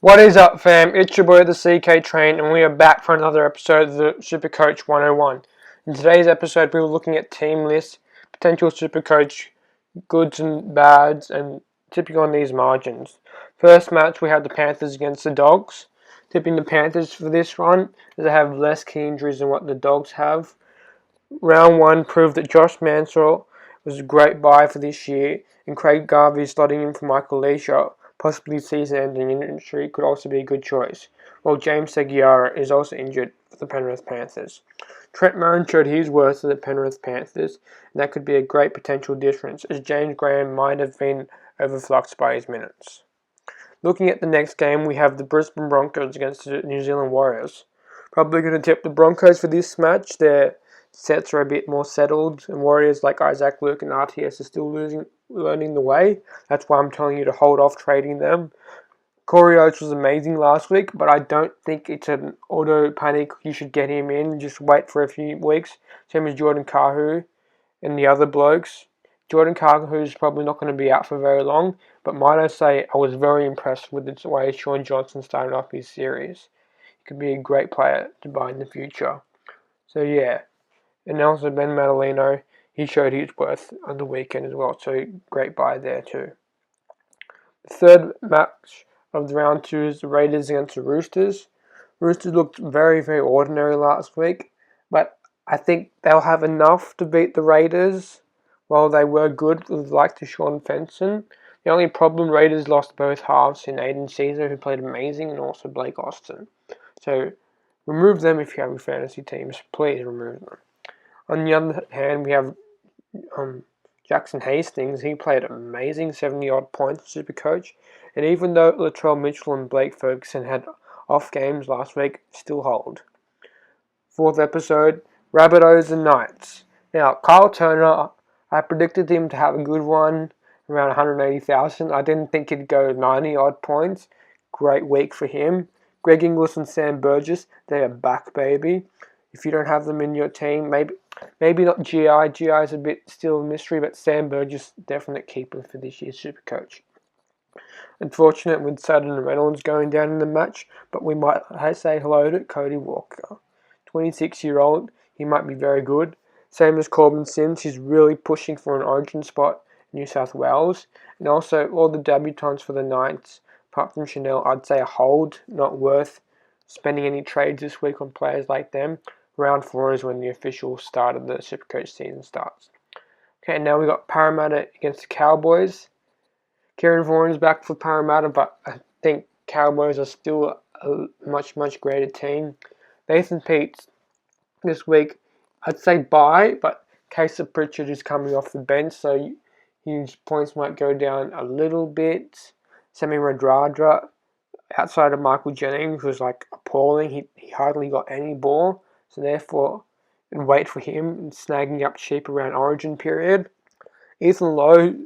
What is up, fam? It's your boy, theCKtrain, and we are back for another episode of the Supercoach 101. In today's episode, we were looking at team lists, potential Supercoach goods and bads, and tipping on these margins. First match, we had the Panthers against the Dogs. Tipping the Panthers for this run, as they have less key injuries than what the Dogs have. Round 1 proved that Josh Mansell was a great buy for this year, and Craig Garvey slotting in for Michael Leisure, possibly season-ending injury, could also be a good choice, while James Seguiara is also injured for the Penrith Panthers. Trent Moran showed his worth to the Penrith Panthers, and that could be a great potential difference, as James Graham might have been overfluxed by his minutes. Looking at the next game, we have the Brisbane Broncos against the New Zealand Warriors. Probably going to tip the Broncos for this match. Their sets are a bit more settled, and Warriors like Isaac Luke and RTS are still learning the way. That's why I'm telling you to hold off trading them. Corey Oates was amazing last week, but I don't think it's an auto panic. You should get him in. Just wait for a few weeks. Same as Jordan Kahu and the other blokes. Jordan Kahu is probably not going to be out for very long, but might I say I was very impressed with the way Sean Johnson started off his series. He could be a great player to buy in the future. So yeah. And also Ben Madaleno, he showed his worth on the weekend as well, so great buy there too. The third match of the round 2 is the Raiders against the Roosters. Roosters looked very, very ordinary last week, but I think they'll have enough to beat the Raiders. While they were good with like Sean Fenton, the only problem, Raiders lost both halves in Aiden Caesar, who played amazing, and also Blake Austin. So remove them if you have your fantasy teams. Please remove them. On the other hand, we have Jackson Hastings. He played amazing, 70-odd points for Supercoach. And even though Latrell Mitchell and Blake Ferguson had off games last week, still hold. Fourth episode, Rabbitohs and Knights. Now, Kyle Turner, I predicted him to have a good one, around 180,000. I didn't think he'd go 90-odd points. Great week for him. Greg Inglis and Sam Burgess, they are back, baby. If you don't have them in your team, maybe not GI. GI is a bit still a mystery, but Sam Burgess, definite keeper for this year's Supercoach. Unfortunate with Sutton and Reynolds going down in the match, but we might say hello to Cody Walker. 26-year-old, he might be very good. Same as Corbin Sims, he's really pushing for an origin spot in New South Wales. And also all the debutants for the Knights, apart from Chanel, I'd say a hold, not worth spending any trades this week on players like them. Round 4 is when the official start of the Supercoach season starts. Okay, now we got Parramatta against the Cowboys. Kieran Vaughan's back for Parramatta, but I think Cowboys are still a much, much greater team. Nathan Peats this week, I'd say buy, but Case of Pritchard is coming off the bench, so his points might go down a little bit. Semi Radradra, outside of Michael Jennings, was like appalling. He hardly got any ball, so therefore, and wait for him and snagging up cheap around origin period. Ethan Lowe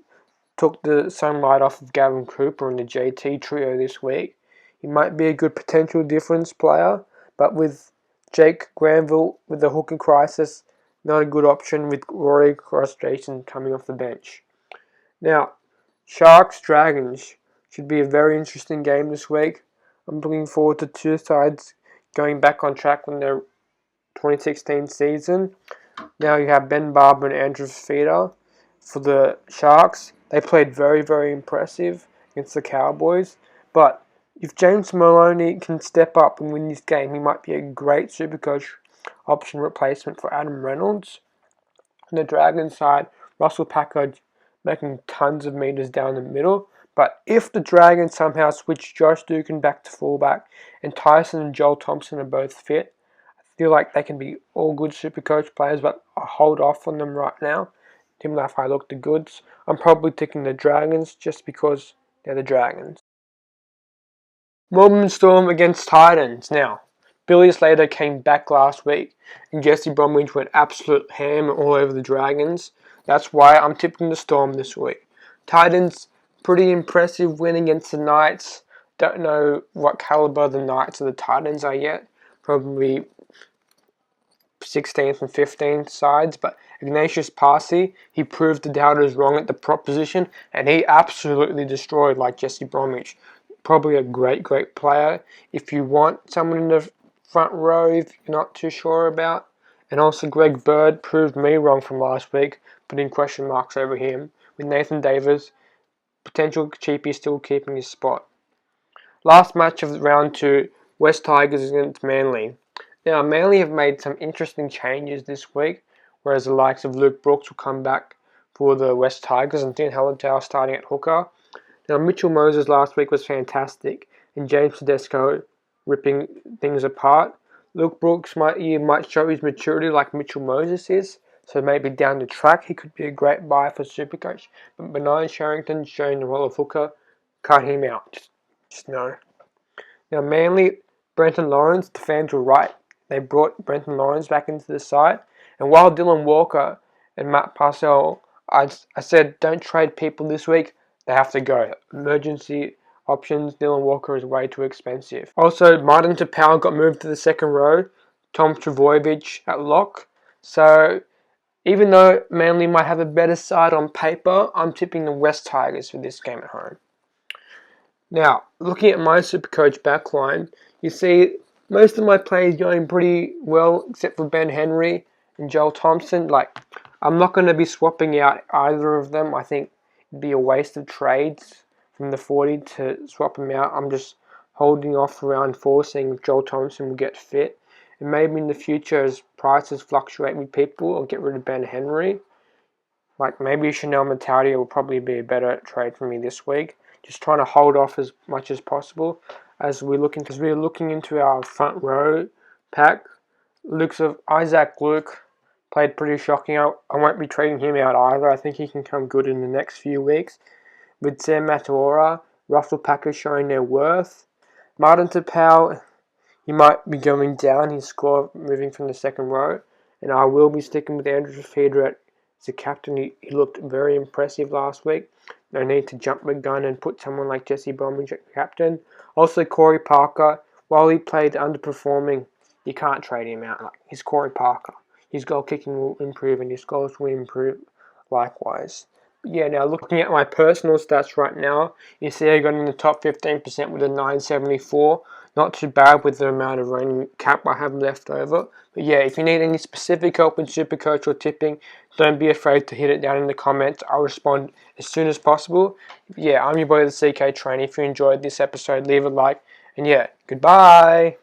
took the sunlight off of Gavin Cooper and the JT trio this week. He might be a good potential difference player, but with Jake Granville with the hooking crisis, not a good option with Rory Cross-Jason coming off the bench. Now, Sharks-Dragons should be a very interesting game this week. I'm looking forward to two sides going back on track from their 2016 season. Now you have Ben Barber and Andrew Fifita for the Sharks. They played very, very impressive against the Cowboys. But if James Maloney can step up and win this game, he might be a great Supercoach option replacement for Adam Reynolds. On the Dragons side, Russell Packard making tons of meters down the middle. But if the Dragons somehow switch Josh Dugan back to fullback and Tyson and Joel Thompson are both fit, I feel like they can be all good Supercoach players, but I'll hold off on them right now. Tim Laffey looked the goods. I'm probably taking the Dragons just because they're the Dragons. Melbourne Storm against Titans. Now, Billy Slater came back last week and Jesse Bromwich went absolute ham all over the Dragons. That's why I'm tipping the Storm this week. Titans, pretty impressive win against the Knights. Don't know what caliber the Knights or the Titans are yet. Probably 16th and 15th sides, but Ignatius Parsi, he proved the doubters wrong at the prop position, and he absolutely destroyed like Jesse Bromwich. probably a great player if you want someone in the front row if you're not too sure about. And also Greg Bird proved me wrong from last week, putting question marks over him, with Nathan Davis, potential cheapie, still keeping his spot. Last match of round 2, West Tigers against Manly. Now, Manly have made some interesting changes this week, whereas the likes of Luke Brooks will come back for the West Tigers and Dean Hallertau starting at hooker. Now, Mitchell Moses last week was fantastic, and James Tedesco ripping things apart. Luke Brooks might show his maturity like Mitchell Moses is, so maybe down the track he could be a great buy for Supercoach. But Benign Sharrington showing the role of hooker, cut him out. Just no. Now, Manly, Brenton Lawrence, the fans were right. They brought Brenton Lawrence back into the side. And while Dylan Walker and Matt Parcell, I said don't trade people this week, they have to go. Emergency options, Dylan Walker is way too expensive. Also, Martin Tapau got moved to the second row. Tom Trbojevic at lock. So, even though Manly might have a better side on paper, I'm tipping the West Tigers for this game at home. Now, looking at my Supercoach backline, you see most of my players going pretty well, except for Ben Henry and Joel Thompson. I'm not going to be swapping out either of them. I think it'd be a waste of trades from the 40 to swap them out. I'm just holding off around 4, seeing if Joel Thompson will get fit. And maybe in the future, as prices fluctuate with people, I'll get rid of Ben Henry. Maybe Chanel Mataudi will probably be a better trade for me this week. Just trying to hold off as much as possible as we're looking into our front row pack. Looks of Isaac Luke played pretty shocking. I won't be trading him out either. I think he can come good in the next few weeks. With Sam Mataora, Russell Packer showing their worth. Martin Tapau, he might be going down his score moving from the second row. And I will be sticking with Andrew Fafita as a captain. He looked very impressive last week. No need to jump the gun and put someone like Jesse Bromwich at captain. Also, Corey Parker, while he played underperforming, you can't trade him out. He's Corey Parker. His goal kicking will improve and his goals will improve likewise. But yeah, now looking at my personal stats right now, you see I got in the top 15% with a 974. Not too bad with the amount of reigning cap I have left over. But yeah, if you need any specific help with Supercoach or tipping, don't be afraid to hit it down in the comments. I'll respond as soon as possible. Yeah, I'm your boy, theCKtrain. If you enjoyed this episode, leave a like. And yeah, goodbye.